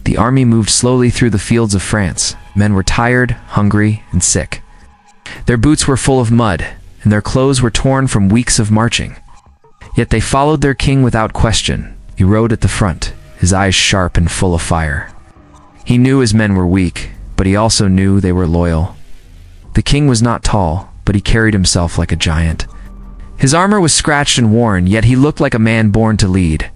The army moved slowly through the fields of France. Men were tired, hungry, and sick. Their boots were full of mud, and their clothes were torn from weeks of marching. Yet they followed their king without question. He rode at the front, his eyes sharp and full of fire. He knew his men were weak, but he also knew they were loyal. The king was not tall, but he carried himself like a giant. His armor was scratched and worn, yet he looked like a man born to lead.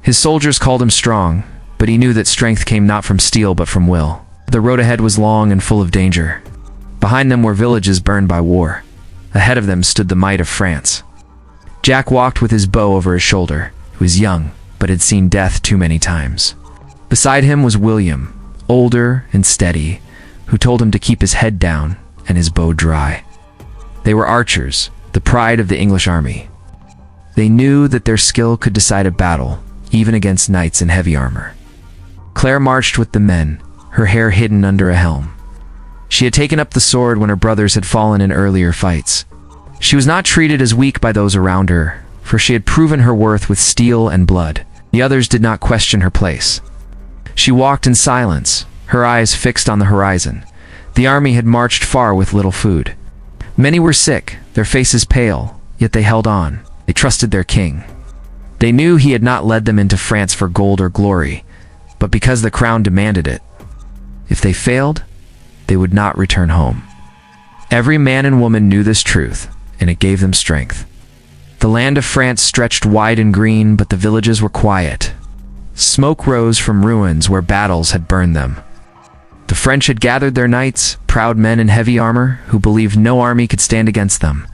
His soldiers called him strong, but he knew that strength came not from steel but from will. The road ahead was long and full of danger. Behind them were villages burned by war. Ahead of them stood the might of France. Jack walked with his bow over his shoulder. He was young, but had seen death too many times. Beside him was William, older and steady, who told him to keep his head down and his bow dry. They were archers, the pride of the English army. They knew that their skill could decide a battle, even against knights in heavy armor. Claire marched with the men, her hair hidden under a helm. She had taken up the sword when her brothers had fallen in earlier fights. She was not treated as weak by those around her, for she had proven her worth with steel and blood. The others did not question her place. She walked in silence, her eyes fixed on the horizon. The army had marched far with little food. Many were sick, their faces pale, yet they held on. They trusted their king. They knew he had not led them into France for gold or glory, but because the crown demanded it. If they failed, they would not return home. Every man and woman knew this truth, and it gave them strength. The land of France stretched wide and green, but the villages were quiet. Smoke rose from ruins where battles had burned them. The French had gathered their knights, proud men in heavy armor, who believed no army could stand against them.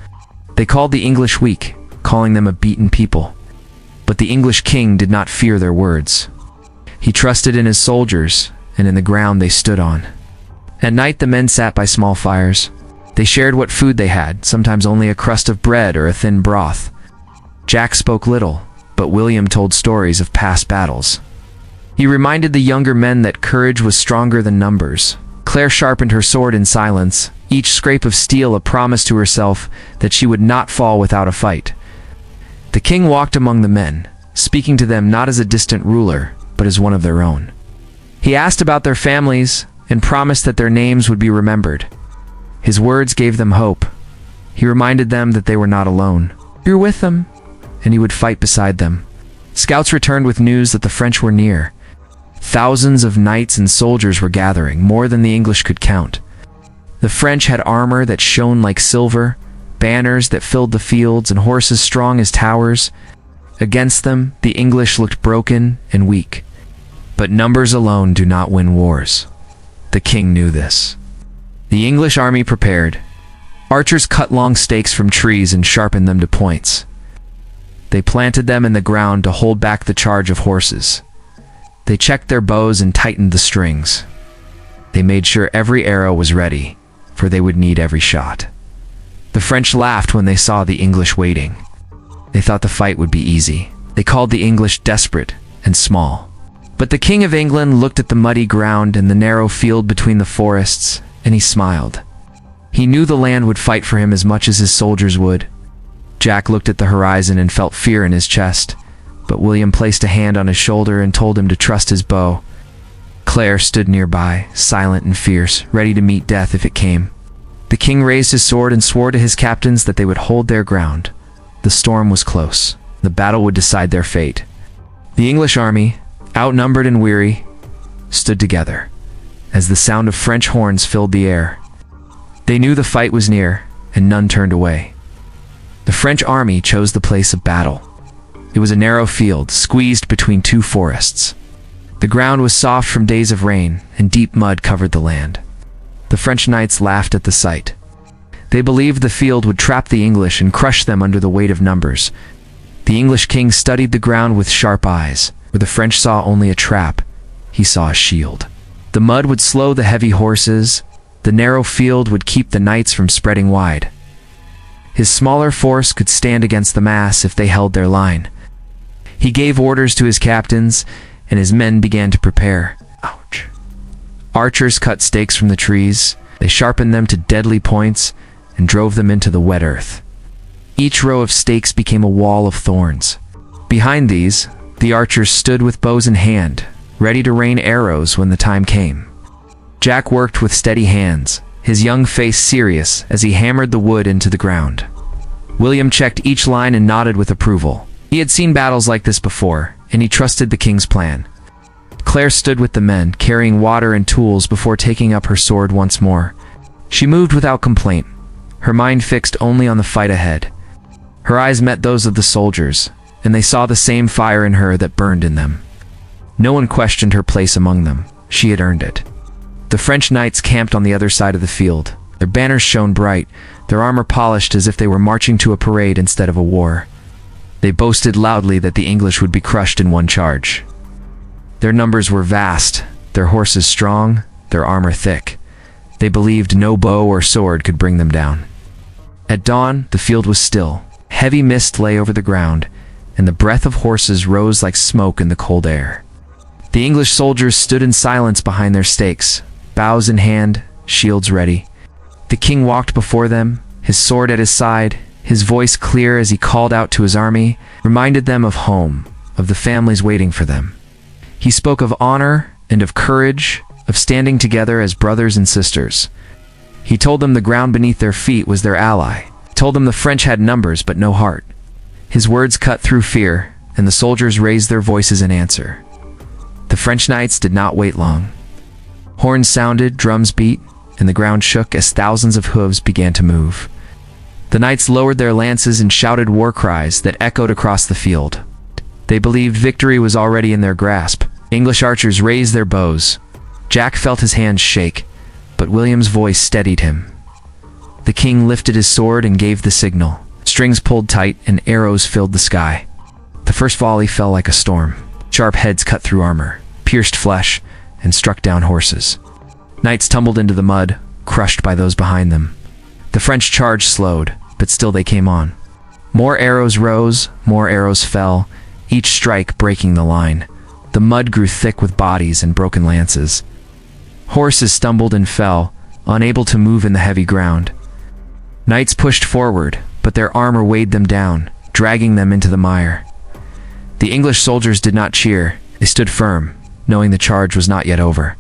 They called the English weak, calling them a beaten people. But the English king did not fear their words. He trusted in his soldiers, and in the ground they stood on. At night the men sat by small fires. They shared what food they had, sometimes only a crust of bread or a thin broth. Jack spoke little, but William told stories of past battles. He reminded the younger men that courage was stronger than numbers. Claire sharpened her sword in silence, each scrape of steel a promise to herself that she would not fall without a fight. The king walked among the men, speaking to them not as a distant ruler, but as one of their own. He asked about their families and promised that their names would be remembered. His words gave them hope. He reminded them that they were not alone. "You're with them," and he would fight beside them. Scouts returned with news that the French were near. Thousands of knights and soldiers were gathering, more than the English could count. The French had armor that shone like silver, banners that filled the fields, and horses strong as towers. Against them, the English looked broken and weak. But numbers alone do not win wars. The king knew this. The English army prepared. Archers cut long stakes from trees and sharpened them to points. They planted them in the ground to hold back the charge of horses. They checked their bows and tightened the strings. They made sure every arrow was ready, for they would need every shot. The French laughed when they saw the English waiting. They thought the fight would be easy. They called the English desperate and small. But the King of England looked at the muddy ground and the narrow field between the forests, and he smiled. He knew the land would fight for him as much as his soldiers would. Jack looked at the horizon and felt fear in his chest, but William placed a hand on his shoulder and told him to trust his bow. Claire stood nearby, silent and fierce, ready to meet death if it came. The king raised his sword and swore to his captains that they would hold their ground. The storm was close. The battle would decide their fate. The English army, outnumbered and weary, stood together as the sound of French horns filled the air. They knew the fight was near, and none turned away. The French army chose the place of battle. It was a narrow field, squeezed between two forests. The ground was soft from days of rain, and deep mud covered the land. The French knights laughed at the sight. They believed the field would trap the English and crush them under the weight of numbers. The English king studied the ground with sharp eyes. Where the French saw only a trap, he saw a shield. The mud would slow the heavy horses. The narrow field would keep the knights from spreading wide. His smaller force could stand against the mass if they held their line. He gave orders to his captains, and his men began to prepare. Ouch. Archers cut stakes from the trees. They sharpened them to deadly points and drove them into the wet earth. Each row of stakes became a wall of thorns. Behind these, the archers stood with bows in hand, ready to rain arrows when the time came. Jack worked with steady hands, his young face serious as he hammered the wood into the ground. William checked each line and nodded with approval. He had seen battles like this before, and he trusted the king's plan. Claire stood with the men, carrying water and tools before taking up her sword once more. She moved without complaint, her mind fixed only on the fight ahead. Her eyes met those of the soldiers, and they saw the same fire in her that burned in them. No one questioned her place among them. She had earned it. The French knights camped on the other side of the field. Their banners shone bright, their armor polished as if they were marching to a parade instead of a war. They boasted loudly that the English would be crushed in one charge. Their numbers were vast, their horses strong, their armor thick. They believed no bow or sword could bring them down. At dawn, the field was still. Heavy mist lay over the ground, and the breath of horses rose like smoke in the cold air. The English soldiers stood in silence behind their stakes, bows in hand, shields ready. The king walked before them, his sword at his side, his voice clear as he called out to his army, reminded them of home, of the families waiting for them. He spoke of honor and of courage, of standing together as brothers and sisters. He told them the ground beneath their feet was their ally, told them the French had numbers but no heart. His words cut through fear, and the soldiers raised their voices in answer. The French knights did not wait long. Horns sounded, drums beat, and the ground shook as thousands of hooves began to move. The knights lowered their lances and shouted war cries that echoed across the field. They believed victory was already in their grasp. English archers raised their bows. Jack felt his hands shake, but William's voice steadied him. The king lifted his sword and gave the signal. Strings pulled tight and arrows filled the sky. The first volley fell like a storm. Sharp heads cut through armor, pierced flesh, and struck down horses. Knights tumbled into the mud, crushed by those behind them. The French charge slowed, but still they came on. More arrows rose, more arrows fell, each strike breaking the line. The mud grew thick with bodies and broken lances. Horses stumbled and fell, unable to move in the heavy ground. Knights pushed forward, but their armor weighed them down, dragging them into the mire. The English soldiers did not cheer. They stood firm, knowing the charge was not yet over.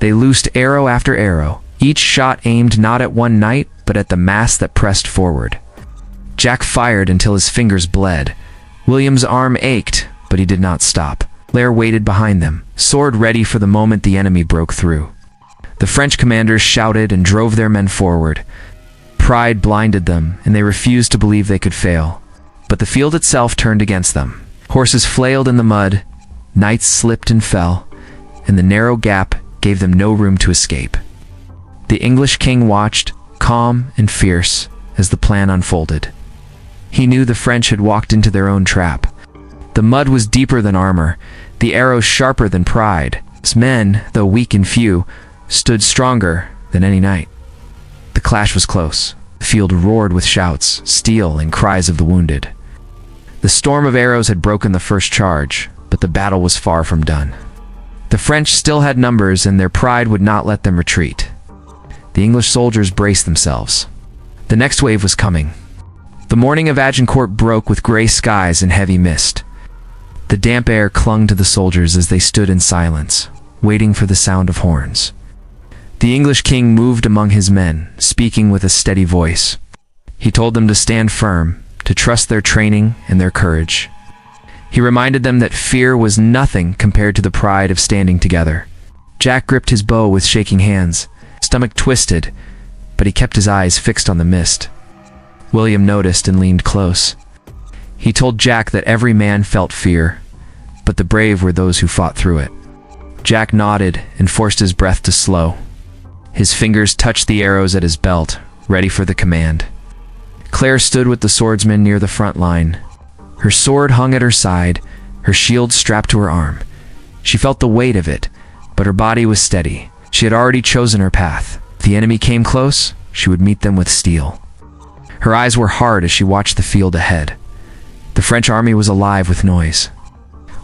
They loosed arrow after arrow, each shot aimed not at one knight, but at the mass that pressed forward. Jack fired until his fingers bled. William's arm ached, but he did not stop. Claire waited behind them, sword ready for the moment the enemy broke through. The French commanders shouted and drove their men forward. Pride blinded them, and they refused to believe they could fail. But the field itself turned against them. Horses flailed in the mud, knights slipped and fell, and the narrow gap gave them no room to escape. The English king watched, calm and fierce, as the plan unfolded. He knew the French had walked into their own trap. The mud was deeper than armor, the arrows sharper than pride. His men, though weak and few, stood stronger than any knight. The clash was close. The field roared with shouts, steel, and cries of the wounded. The storm of arrows had broken the first charge, but the battle was far from done. The French still had numbers, and their pride would not let them retreat. The English soldiers braced themselves. The next wave was coming. The morning of Agincourt broke with gray skies and heavy mist. The damp air clung to the soldiers as they stood in silence, waiting for the sound of horns. The English king moved among his men, speaking with a steady voice. He told them to stand firm, to trust their training and their courage. He reminded them that fear was nothing compared to the pride of standing together. Jack gripped his bow with shaking hands, stomach twisted, but he kept his eyes fixed on the mist. William noticed and leaned close. He told Jack that every man felt fear, but the brave were those who fought through it. Jack nodded and forced his breath to slow. His fingers touched the arrows at his belt, ready for the command. Claire stood with the swordsman near the front line. Her sword hung at her side, her shield strapped to her arm. She felt the weight of it, but her body was steady. She had already chosen her path. If the enemy came close, she would meet them with steel. Her eyes were hard as she watched the field ahead. The French army was alive with noise.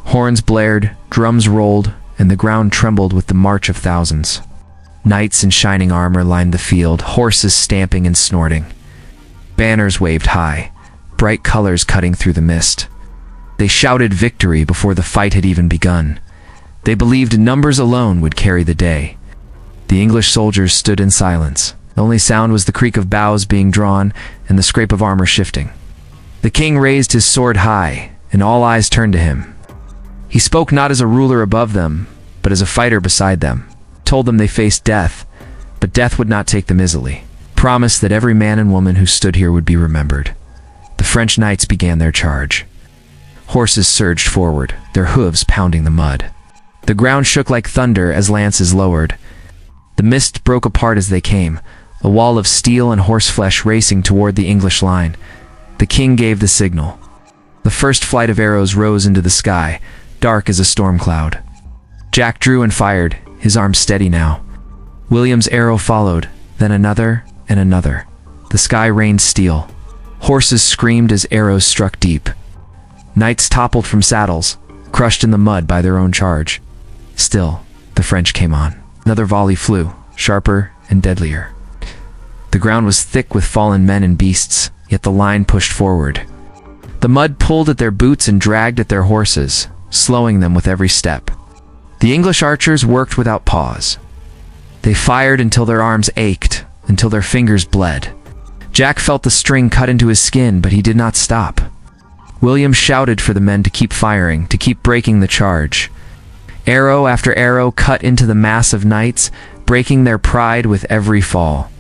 Horns blared, drums rolled, and the ground trembled with the march of thousands. Knights in shining armor lined the field, horses stamping and snorting. Banners waved high, bright colors cutting through the mist. They shouted victory before the fight had even begun. They believed numbers alone would carry the day. The English soldiers stood in silence. The only sound was the creak of bows being drawn and the scrape of armor shifting. The king raised his sword high, and all eyes turned to him. He spoke not as a ruler above them, but as a fighter beside them. Told them they faced death, but death would not take them easily. Promised that every man and woman who stood here would be remembered. The French knights began their charge. Horses surged forward, their hooves pounding the mud. The ground shook like thunder as lances lowered. The mist broke apart as they came, a wall of steel and horseflesh racing toward the English line. The king gave the signal. The first flight of arrows rose into the sky, dark as a storm cloud. Jack drew and fired, his arm steady now. William's arrow followed, then another and another. The sky rained steel. Horses screamed as arrows struck deep. Knights toppled from saddles, crushed in the mud by their own charge. Still, the French came on. Another volley flew, sharper and deadlier. The ground was thick with fallen men and beasts, yet the line pushed forward. The mud pulled at their boots and dragged at their horses, slowing them with every step. The English archers worked without pause. They fired until their arms ached, until their fingers bled. Jack felt the string cut into his skin, but he did not stop. William shouted for the men to keep firing, to keep breaking the charge. Arrow after arrow cut into the mass of knights, breaking their pride with every fall.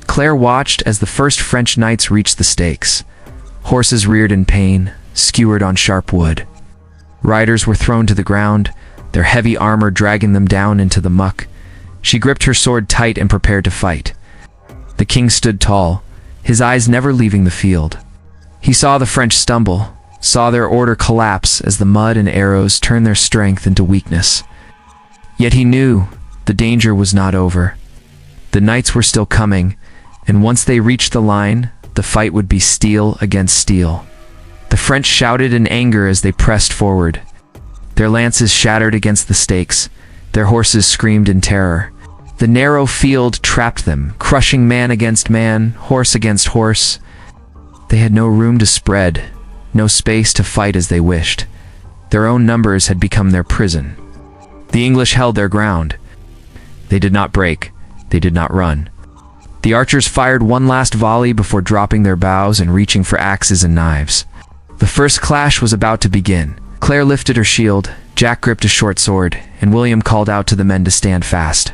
Claire watched as the first French knights reached the stakes. Horses reared in pain, skewered on sharp wood. Riders were thrown to the ground, their heavy armor dragging them down into the muck. She gripped her sword tight and prepared to fight. The king stood tall, his eyes never leaving the field. He saw the French stumble, saw their order collapse as the mud and arrows turned their strength into weakness. Yet he knew the danger was not over. The knights were still coming, and once they reached the line, the fight would be steel against steel. The French shouted in anger as they pressed forward. Their lances shattered against the stakes, their horses screamed in terror. The narrow field trapped them, crushing man against man, horse against horse. They had no room to spread, no space to fight as they wished. Their own numbers had become their prison. The English held their ground. They did not break, they did not run. The archers fired one last volley before dropping their bows and reaching for axes and knives. The first clash was about to begin. Claire lifted her shield, Jack gripped a short sword, and William called out to the men to stand fast.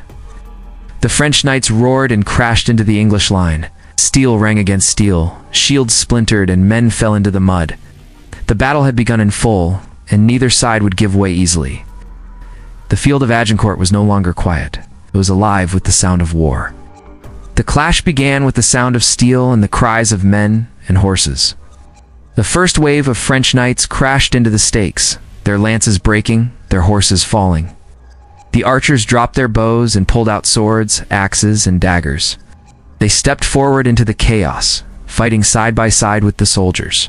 The French knights roared and crashed into the English line. Steel rang against steel, shields splintered, and men fell into the mud. The battle had begun in full, and neither side would give way easily. The field of Agincourt was no longer quiet. It was alive with the sound of war. The clash began with the sound of steel and the cries of men and horses. The first wave of French knights crashed into the stakes, their lances breaking, their horses falling. The archers dropped their bows and pulled out swords, axes, and daggers. They stepped forward into the chaos, fighting side by side with the soldiers.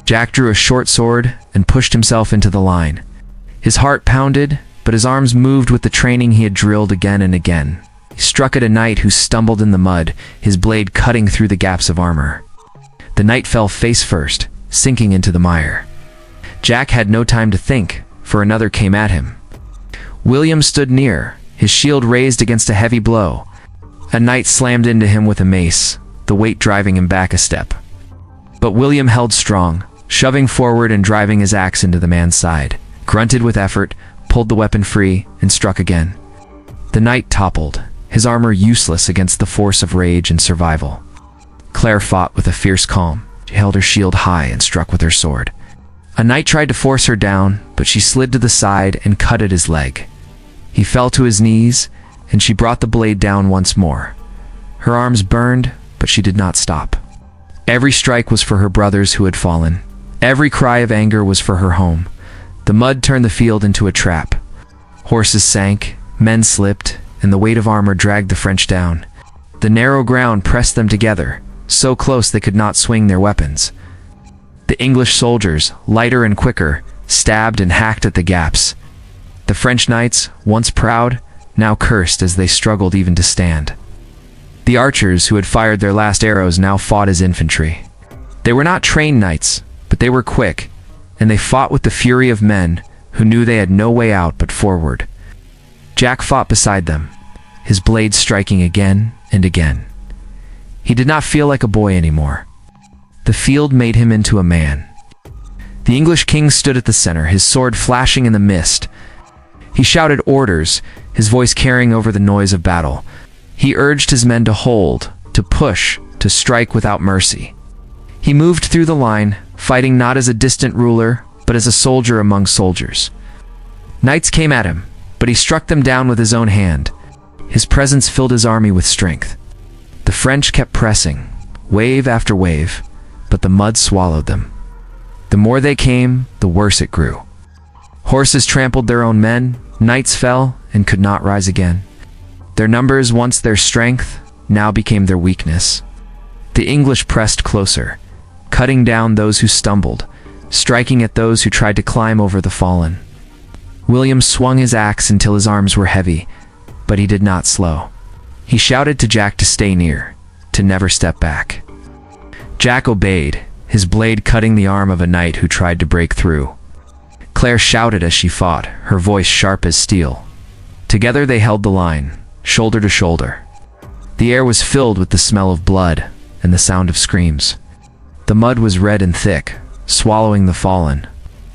Jack drew a short sword and pushed himself into the line. His heart pounded, but his arms moved with the training he had drilled again and again. He struck at a knight who stumbled in the mud, his blade cutting through the gaps of armor. The knight fell face first, sinking into the mire. Jack had no time to think, for another came at him. William stood near, his shield raised against a heavy blow. A knight slammed into him with a mace, the weight driving him back a step. But William held strong, shoving forward and driving his axe into the man's side. Grunted with effort, pulled the weapon free, and struck again. The knight toppled, his armor useless against the force of rage and survival. Claire fought with a fierce calm. She held her shield high and struck with her sword. A knight tried to force her down, but she slid to the side and cut at his leg. He fell to his knees, and she brought the blade down once more. Her arms burned, but she did not stop. Every strike was for her brothers who had fallen. Every cry of anger was for her home. The mud turned the field into a trap. Horses sank, men slipped, and the weight of armor dragged the French down. The narrow ground pressed them together, so close they could not swing their weapons. The English soldiers, lighter and quicker, stabbed and hacked at the gaps. The French knights, once proud, now cursed as they struggled even to stand. The archers who had fired their last arrows now fought as infantry. They were not trained knights, but they were quick, and they fought with the fury of men, who knew they had no way out but forward. Jack fought beside them, his blade striking again and again. He did not feel like a boy anymore. The field made him into a man. The English king stood at the center, his sword flashing in the mist. He shouted orders, his voice carrying over the noise of battle. He urged his men to hold, to push, to strike without mercy. He moved through the line, fighting not as a distant ruler, but as a soldier among soldiers. Knights came at him, but he struck them down with his own hand. His presence filled his army with strength. The French kept pressing, wave after wave, but the mud swallowed them. The more they came, the worse it grew. Horses trampled their own men, knights fell and could not rise again. Their numbers, once their strength, now became their weakness. The English pressed closer, cutting down those who stumbled, striking at those who tried to climb over the fallen. William swung his axe until his arms were heavy, but he did not slow. He shouted to Jack to stay near, to never step back. Jack obeyed, his blade cutting the arm of a knight who tried to break through. Claire shouted as she fought, her voice sharp as steel. Together they held the line, shoulder to shoulder. The air was filled with the smell of blood and the sound of screams. The mud was red and thick, swallowing the fallen.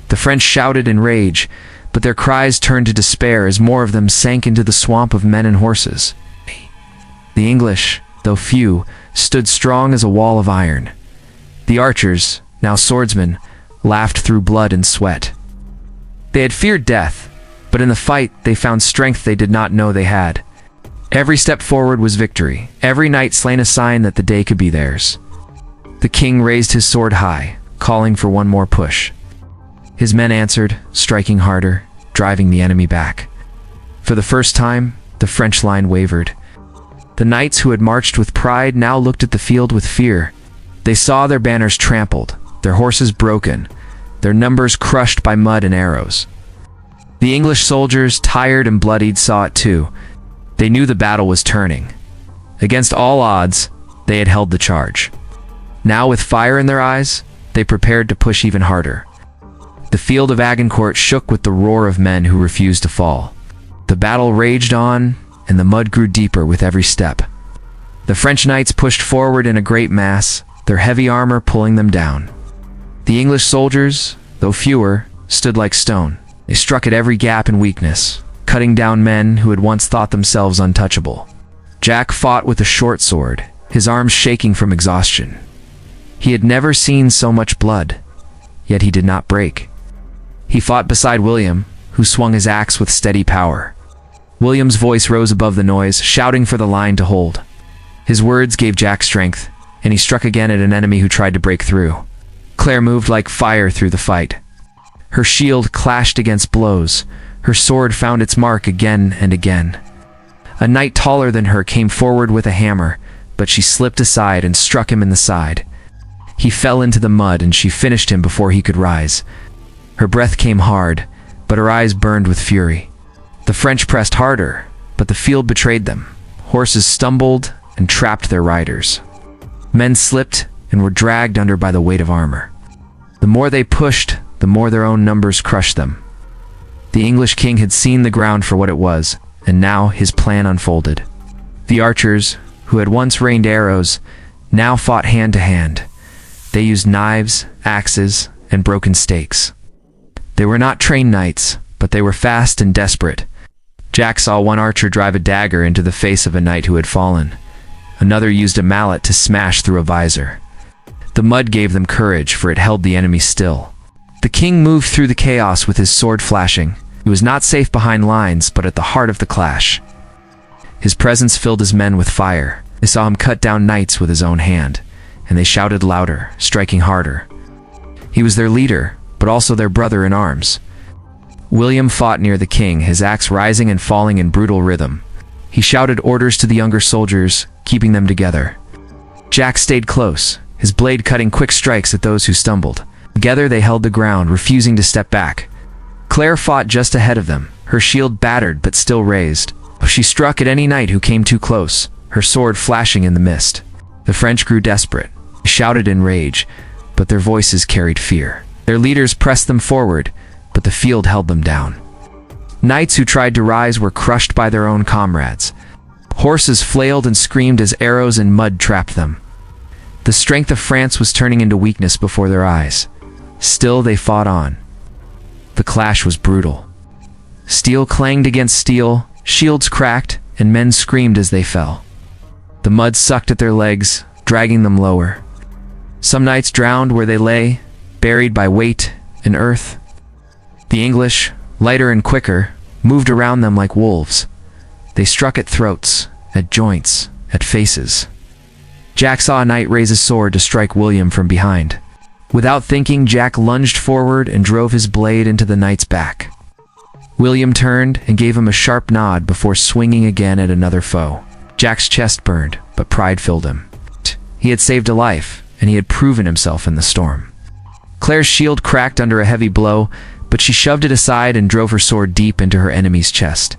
The French shouted in rage, but their cries turned to despair as more of them sank into the swamp of men and horses. The English, though few, stood strong as a wall of iron. The archers, now swordsmen, laughed through blood and sweat. They had feared death, but in the fight they found strength they did not know they had. Every step forward was victory, every knight slain a sign that the day could be theirs. The king raised his sword high, calling for one more push. His men answered, striking harder, driving the enemy back. For the first time, the French line wavered. The knights who had marched with pride now looked at the field with fear. They saw their banners trampled, their horses broken, their numbers crushed by mud and arrows. The English soldiers, tired and bloodied, saw it too. They knew the battle was turning. Against all odds, they had held the charge. Now, with fire in their eyes, they prepared to push even harder. The field of Agincourt shook with the roar of men who refused to fall. The battle raged on, and the mud grew deeper with every step. The French knights pushed forward in a great mass, their heavy armor pulling them down. The English soldiers, though fewer, stood like stone. They struck at every gap and weakness, cutting down men who had once thought themselves untouchable. Jack fought with a short sword, his arms shaking from exhaustion. He had never seen so much blood, yet he did not break. He fought beside William, who swung his axe with steady power. William's voice rose above the noise, shouting for the line to hold. His words gave Jack strength, and he struck again at an enemy who tried to break through. Claire moved like fire through the fight. Her shield clashed against blows. Her sword found its mark again and again. A knight taller than her came forward with a hammer, but she slipped aside and struck him in the side. He fell into the mud and she finished him before he could rise. Her breath came hard, but her eyes burned with fury. The French pressed harder, but the field betrayed them. Horses stumbled and trapped their riders. Men slipped and were dragged under by the weight of armor. The more they pushed, the more their own numbers crushed them. The English king had seen the ground for what it was, and now his plan unfolded. The archers, who had once rained arrows, now fought hand to hand. They used knives, axes, and broken stakes. They were not trained knights, but they were fast and desperate. Jack saw one archer drive a dagger into the face of a knight who had fallen. Another used a mallet to smash through a visor. The mud gave them courage, for it held the enemy still. The king moved through the chaos with his sword flashing. He was not safe behind lines, but at the heart of the clash. His presence filled his men with fire. They saw him cut down knights with his own hand, and they shouted louder, striking harder. He was their leader, but also their brother in arms. William fought near the king, his axe rising and falling in brutal rhythm. He shouted orders to the younger soldiers, keeping them together. Jack stayed close, his blade cutting quick strikes at those who stumbled. Together they held the ground, refusing to step back. Claire fought just ahead of them, her shield battered but still raised. She struck at any knight who came too close, her sword flashing in the mist. The French grew desperate. They shouted in rage, but their voices carried fear. Their leaders pressed them forward, but the field held them down. Knights who tried to rise were crushed by their own comrades. Horses flailed and screamed as arrows and mud trapped them. The strength of France was turning into weakness before their eyes. Still, they fought on. The clash was brutal. Steel clanged against steel, shields cracked, and men screamed as they fell. The mud sucked at their legs, dragging them lower. Some knights drowned where they lay, buried by weight and earth. The English, lighter and quicker, moved around them like wolves. They struck at throats, at joints, at faces. Jack saw a knight raise his sword to strike William from behind. Without thinking, Jack lunged forward and drove his blade into the knight's back. William turned and gave him a sharp nod before swinging again at another foe. Jack's chest burned, but pride filled him. He had saved a life, and he had proven himself in the storm. Claire's shield cracked under a heavy blow, but she shoved it aside and drove her sword deep into her enemy's chest.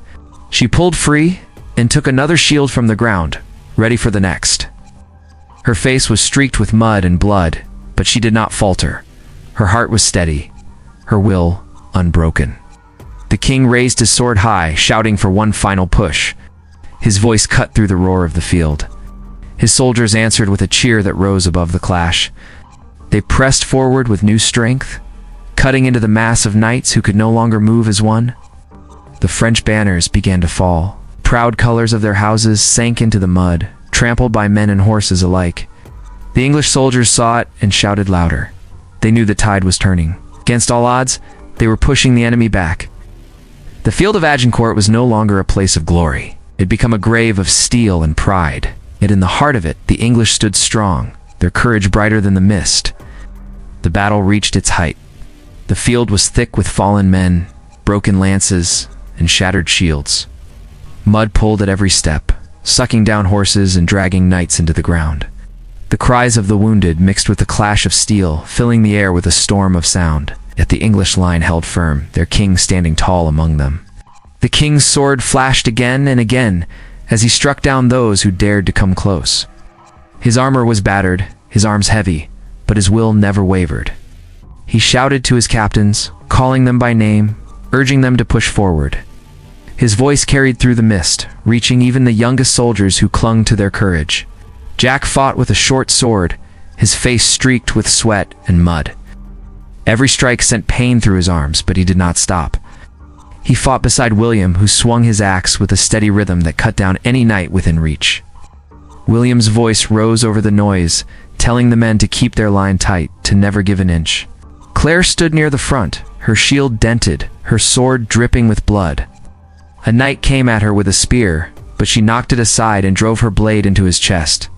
She pulled free and took another shield from the ground, ready for the next. Her face was streaked with mud and blood, but she did not falter. Her heart was steady, her will unbroken. The king raised his sword high, shouting for one final push. His voice cut through the roar of the field. His soldiers answered with a cheer that rose above the clash. They pressed forward with new strength, cutting into the mass of knights who could no longer move as one. The French banners began to fall. Proud colors of their houses sank into the mud, trampled by men and horses alike. The English soldiers saw it and shouted louder. They knew the tide was turning. Against all odds, they were pushing the enemy back. The field of Agincourt was no longer a place of glory. It had become a grave of steel and pride. Yet in the heart of it, the English stood strong, their courage brighter than the mist. The battle reached its height. The field was thick with fallen men, broken lances, and shattered shields. Mud pulled at every step, sucking down horses and dragging knights into the ground. The cries of the wounded mixed with the clash of steel, filling the air with a storm of sound. Yet the English line held firm, their king standing tall among them. The king's sword flashed again and again as he struck down those who dared to come close. His armor was battered, his arms heavy, but his will never wavered. He shouted to his captains, calling them by name, urging them to push forward. His voice carried through the mist, reaching even the youngest soldiers who clung to their courage. Jack fought with a short sword, his face streaked with sweat and mud. Every strike sent pain through his arms, but he did not stop. He fought beside William, who swung his axe with a steady rhythm that cut down any knight within reach. William's voice rose over the noise, telling the men to keep their line tight, to never give an inch. Claire stood near the front, her shield dented, her sword dripping with blood. A knight came at her with a spear, but she knocked it aside and drove her blade into his chest.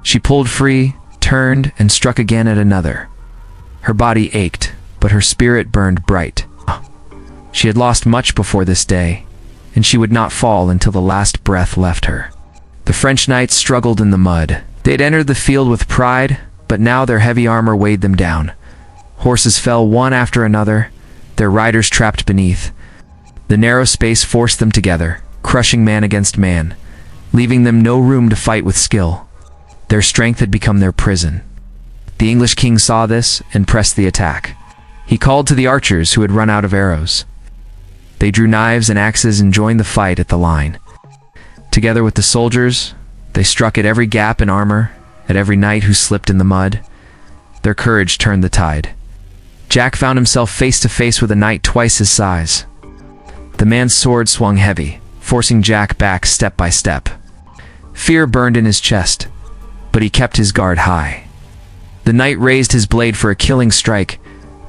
She pulled free, turned, and struck again at another. Her body ached, but her spirit burned bright. She had lost much before this day, and she would not fall until the last breath left her. The French knights struggled in the mud. They had entered the field with pride, but now their heavy armor weighed them down. Horses fell one after another, their riders trapped beneath. The narrow space forced them together, crushing man against man, leaving them no room to fight with skill. Their strength had become their prison. The English king saw this and pressed the attack. He called to the archers who had run out of arrows. They drew knives and axes and joined the fight at the line. Together with the soldiers, they struck at every gap in armor, at every knight who slipped in the mud. Their courage turned the tide. Jack found himself face to face with a knight twice his size. The man's sword swung heavy, forcing Jack back step by step. Fear burned in his chest, but he kept his guard high. The knight raised his blade for a killing strike,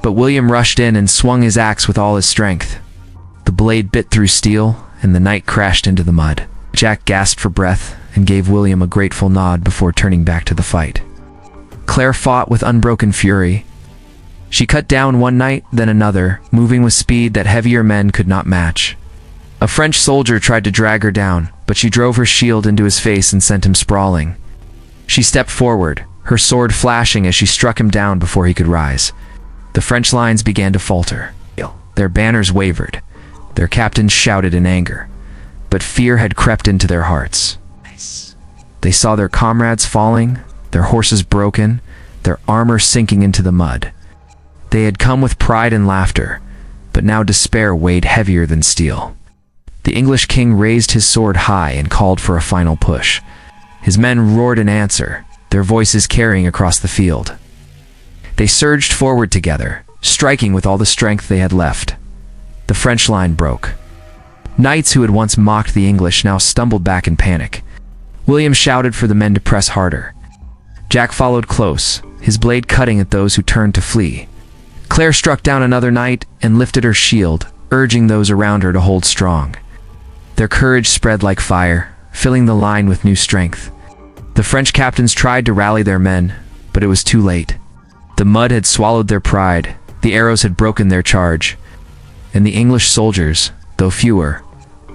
but William rushed in and swung his axe with all his strength. The blade bit through steel, and the knight crashed into the mud. Jack gasped for breath and gave William a grateful nod before turning back to the fight. Claire fought with unbroken fury. She cut down one knight, then another, moving with speed that heavier men could not match. A French soldier tried to drag her down, but she drove her shield into his face and sent him sprawling. She stepped forward, her sword flashing as she struck him down before he could rise. The French lines began to falter. Their banners wavered. Their captains shouted in anger, but fear had crept into their hearts. They saw their comrades falling, their horses broken, their armor sinking into the mud. They had come with pride and laughter, but now despair weighed heavier than steel. The English king raised his sword high and called for a final push. His men roared in answer, their voices carrying across the field. They surged forward together, striking with all the strength they had left. The French line broke. Knights who had once mocked the English now stumbled back in panic. William shouted for the men to press harder. Jack followed close, his blade cutting at those who turned to flee. Claire struck down another knight and lifted her shield, urging those around her to hold strong. Their courage spread like fire, filling the line with new strength. The French captains tried to rally their men, but it was too late. The mud had swallowed their pride, the arrows had broken their charge, and the English soldiers, though fewer,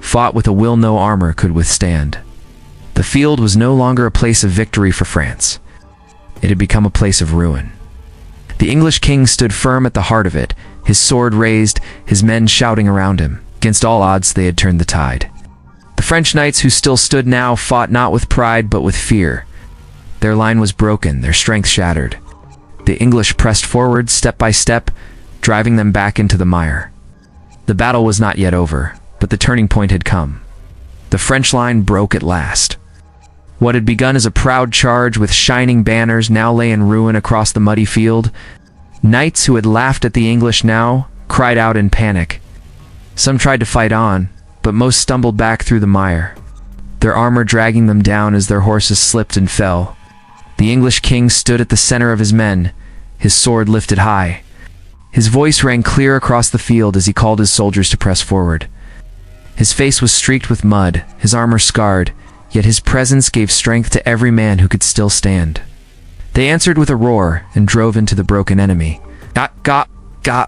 fought with a will no armor could withstand. The field was no longer a place of victory for France. It had become a place of ruin. The English king stood firm at the heart of it, his sword raised, his men shouting around him. Against all odds, they had turned the tide. The French knights who still stood now fought not with pride but with fear. Their line was broken, their strength shattered. The English pressed forward step by step, driving them back into the mire. The battle was not yet over, but the turning point had come. The French line broke at last. What had begun as a proud charge with shining banners now lay in ruin across the muddy field. Knights who had laughed at the English now cried out in panic. Some tried to fight on, but most stumbled back through the mire, their armor dragging them down as their horses slipped and fell. The English king stood at the center of his men, his sword lifted high. His voice rang clear across the field as he called his soldiers to press forward. His face was streaked with mud, his armor scarred, yet his presence gave strength to every man who could still stand. They answered with a roar and drove into the broken enemy.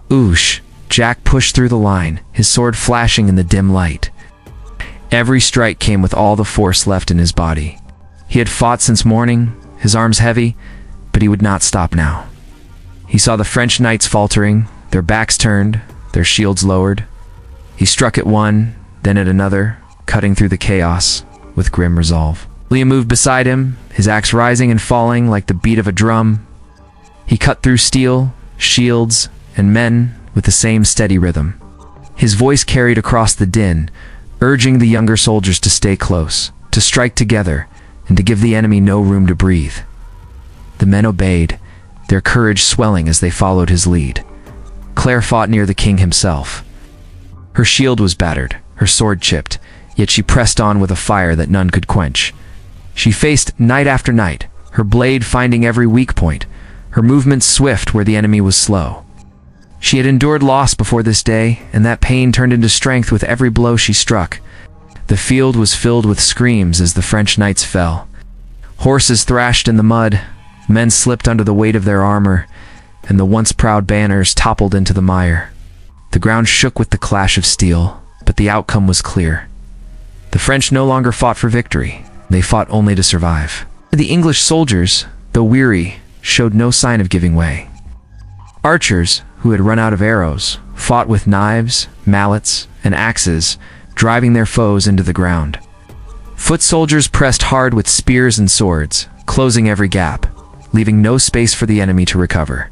Oosh! Jack pushed through the line, his sword flashing in the dim light. Every strike came with all the force left in his body. He had fought since morning, his arms heavy, but he would not stop now. He saw the French knights faltering, their backs turned, their shields lowered. He struck at one, then at another, cutting through the chaos with grim resolve. William moved beside him, his axe rising and falling like the beat of a drum. He cut through steel, shields, and men with the same steady rhythm. His voice carried across the din, urging the younger soldiers to stay close, to strike together, and to give the enemy no room to breathe. The men obeyed, their courage swelling as they followed his lead. Claire fought near the king himself. Her shield was battered, her sword chipped, yet she pressed on with a fire that none could quench. She faced night after night, her blade finding every weak point, her movements swift where the enemy was slow. She had endured loss before this day, and that pain turned into strength with every blow she struck. The field was filled with screams as the French knights fell. Horses thrashed in the mud, men slipped under the weight of their armor, and the once proud banners toppled into the mire. The ground shook with the clash of steel, but the outcome was clear. The French no longer fought for victory, they fought only to survive. The English soldiers, though weary, showed no sign of giving way. Archers, who had run out of arrows, fought with knives, mallets, and axes, driving their foes into the ground. Foot soldiers pressed hard with spears and swords, closing every gap, leaving no space for the enemy to recover.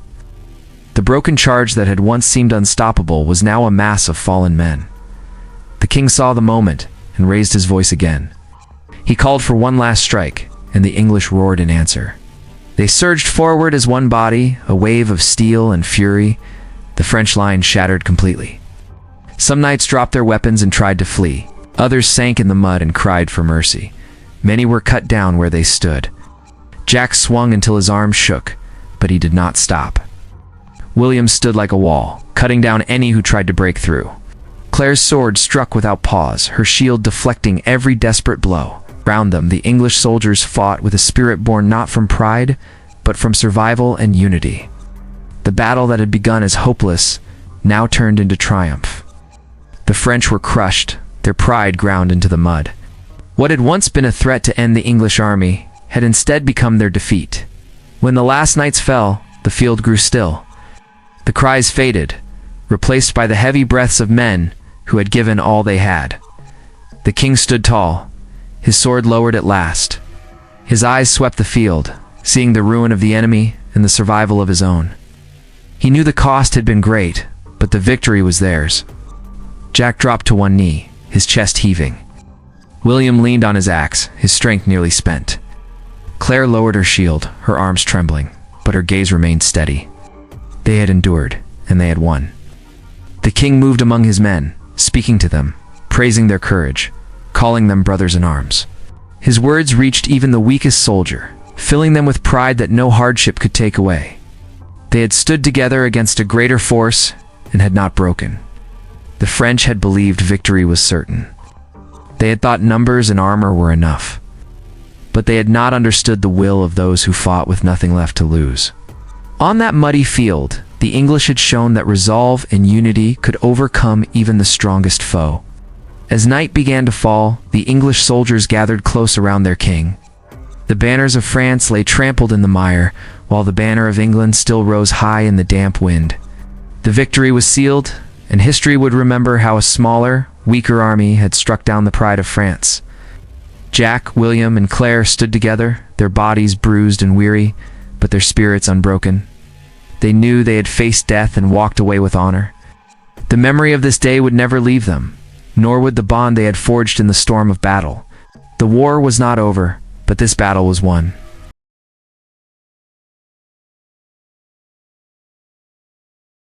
The broken charge that had once seemed unstoppable was now a mass of fallen men. The king saw the moment and raised his voice again. He called for one last strike, and the English roared in answer. They surged forward as one body, a wave of steel and fury. The French line shattered completely. Some knights dropped their weapons and tried to flee. Others sank in the mud and cried for mercy. Many were cut down where they stood. Jack swung until his arms shook, but he did not stop. William stood like a wall, cutting down any who tried to break through. Claire's sword struck without pause, her shield deflecting every desperate blow. Round them, the English soldiers fought with a spirit born not from pride, but from survival and unity. The battle that had begun as hopeless now turned into triumph. The French were crushed, their pride ground into the mud. What had once been a threat to end the English army had instead become their defeat. When the last knights fell, the field grew still. The cries faded, replaced by the heavy breaths of men who had given all they had. The king stood tall, his sword lowered at last. His eyes swept the field, seeing the ruin of the enemy and the survival of his own. He knew the cost had been great, but the victory was theirs. Jack dropped to one knee, his chest heaving. William leaned on his axe, his strength nearly spent. Claire lowered her shield, her arms trembling, but her gaze remained steady. They had endured, and they had won. The king moved among his men, speaking to them, praising their courage, calling them brothers in arms. His words reached even the weakest soldier, filling them with pride that no hardship could take away. They had stood together against a greater force and had not broken. The French had believed victory was certain. They had thought numbers and armor were enough. But they had not understood the will of those who fought with nothing left to lose. On that muddy field, the English had shown that resolve and unity could overcome even the strongest foe. As night began to fall, the English soldiers gathered close around their king. The banners of France lay trampled in the mire, while the banner of England still rose high in the damp wind. The victory was sealed, and history would remember how a smaller, weaker army had struck down the pride of France. Jack, William, and Claire stood together, their bodies bruised and weary, but their spirits unbroken. They knew they had faced death and walked away with honor. The memory of this day would never leave them, nor would the bond they had forged in the storm of battle. The war was not over, but this battle was won.